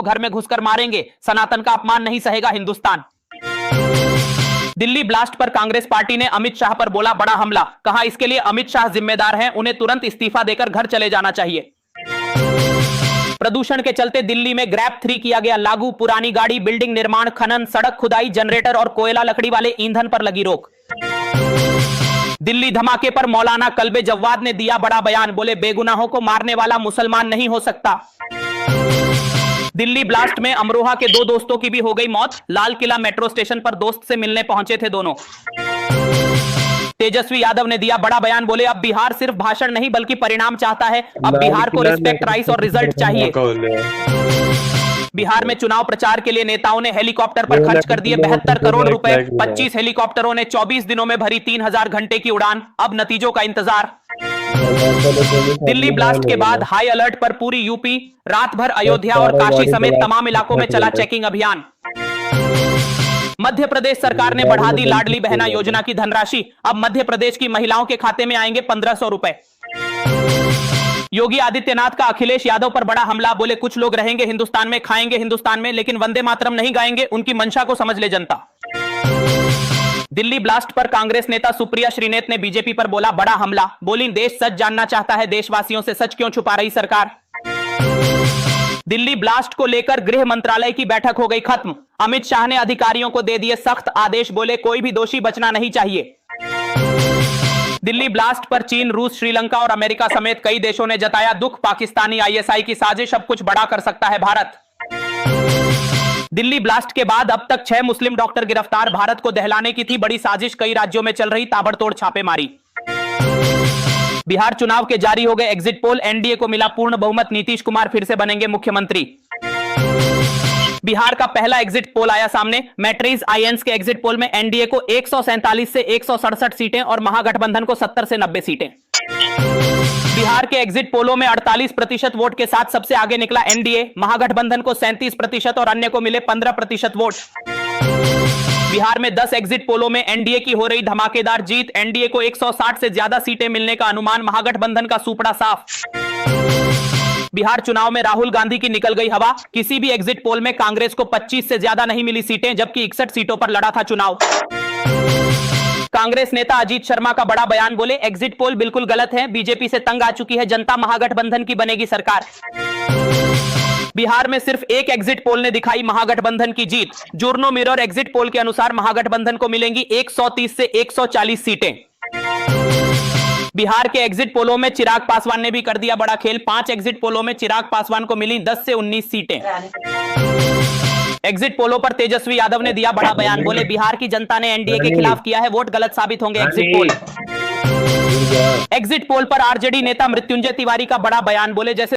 घर में घुसकर मारेंगे, सनातन का अपमान नहीं सहेगा हिंदुस्तान। दिल्ली ब्लास्ट पर कांग्रेस पार्टी ने अमित शाह पर बोला बड़ा हमला, कहा इसके लिए अमित शाह जिम्मेदार हैं, उन्हें तुरंत इस्तीफा देकर घर चले जाना चाहिए। प्रदूषण के चलते दिल्ली में ग्रैब 3 किया गया लागू, पुरानी गाड़ी, बिल्डिंग निर्माण, खनन, सड़क खुदाई, जनरेटर और कोयला लकड़ी वाले ईंधन पर लगी रोक। दिल्ली धमाके पर मौलाना कल्बे जव्वाद ने दिया बड़ा बयान, बोले बेगुनाहों को मारने वाला मुसलमान नहीं हो सकता। दिल्ली ब्लास्ट में अमरोहा के 2 दोस्तों की भी हो गई मौत, लाल किला मेट्रो स्टेशन पर दोस्त से मिलने पहुंचे थे दोनों। तेजस्वी यादव ने दिया बड़ा बयान, बोले अब बिहार सिर्फ भाषण नहीं बल्कि परिणाम चाहता है, अब बिहार को रिस्पेक्ट, राइस और रिजल्ट चाहिए। बिहार में चुनाव प्रचार के लिए नेताओं ने हेलीकॉप्टर पर खर्च कर दिए 72 करोड़ रुपए, 25 हेलीकॉप्टरों ने 24 दिनों में भरी 3000 घंटे की उड़ान, अब नतीजों का इंतजार। दिल्ली ब्लास्ट के बाद हाई अलर्ट पर पूरी यूपी, रात भर अयोध्या और काशी समेत तमाम इलाकों में चला चेकिंग अभियान। मध्य प्रदेश सरकार ने बढ़ा दी लाडली बहना योजना की धनराशि, अब मध्य प्रदेश की महिलाओं के खाते में आएंगे 1500 रुपए। योगी आदित्यनाथ का अखिलेश यादव पर बड़ा हमला, बोले कुछ लोग रहेंगे हिंदुस्तान में, खाएंगे हिंदुस्तान में, लेकिन वंदे मातरम नहीं गाएंगे, उनकी मंशा को समझ ले जनता। दिल्ली ब्लास्ट पर कांग्रेस नेता सुप्रिया श्रीनेत ने बीजेपी पर बोला बड़ा हमला, बोली देश सच जानना चाहता है, देशवासियों से सच क्यों छुपा रही सरकार। दिल्ली ब्लास्ट को लेकर गृह मंत्रालय की बैठक हो गई खत्म, अमित शाह ने अधिकारियों को दे दिए सख्त आदेश, बोले कोई भी दोषी बचना नहीं चाहिए। दिल्ली ब्लास्ट पर चीन, रूस, श्रीलंका और अमेरिका समेत कई देशों ने जताया दुख, पाकिस्तानी आईएसआई की साजिश, अब कुछ बड़ा कर सकता है भारत। दिल्ली ब्लास्ट के बाद अब तक 6 मुस्लिम डॉक्टर गिरफ्तार, भारत को दहलाने की थी बड़ी साजिश, कई राज्यों में चल रही ताबड़तोड़ छापेमारी। बिहार चुनाव के जारी हो गए एग्जिट पोल, एनडीए को मिला पूर्ण बहुमत, नीतीश कुमार फिर से बनेंगे मुख्यमंत्री। बिहार का पहला एग्जिट पोल आया सामने, मैट्रिज आईएंस के एग्जिट पोल में एनडीए को 147 से 167 सीटें और महागठबंधन को 70 से 90 सीटें। बिहार के एग्जिट पोलों में 48% वोट के साथ सबसे आगे निकला एनडीए, महागठबंधन को 37% और अन्य को मिले 15% वोट। बिहार में 10 एग्जिट पोलों में एनडीए की हो रही धमाकेदार जीत, एनडीए को 160 से ज्यादा सीटें मिलने का अनुमान, महागठबंधन का सुपड़ा साफ। बिहार चुनाव में राहुल गांधी की निकल गई हवा, किसी भी एग्जिट पोल में कांग्रेस को 25 से ज्यादा नहीं मिली सीटें, जबकि 61 सीटों पर लड़ा था चुनाव। कांग्रेस नेता अजीत शर्मा का बड़ा बयान, बोले एग्जिट पोल बिल्कुल गलत है, बीजेपी से तंग आ चुकी है जनता, महागठबंधन की बनेगी सरकार। बिहार में सिर्फ एक एग्जिट पोल ने दिखाई महागठबंधन की जीत, जुर्नो मिरर एग्जिट पोल के अनुसार महागठबंधन को मिलेंगी 130 से 140 सीटें। बिहार के एग्जिट पोलों में चिराग पासवान ने भी कर दिया बड़ा खेल, 5 एग्जिट पोलों में चिराग पासवान को मिली 10 से 19 सीटें। एग्जिट पोलों पर तेजस्वी यादव ने दिया बड़ा बयान, बोले बिहार की जनता ने एनडीए के खिलाफ किया है वोट, गलत साबित होंगे एग्जिट पोल। एग्जिट पोल पर आरजेडी नेता मृत्युंजय तिवारी का बड़ा बयान, बोले जैसे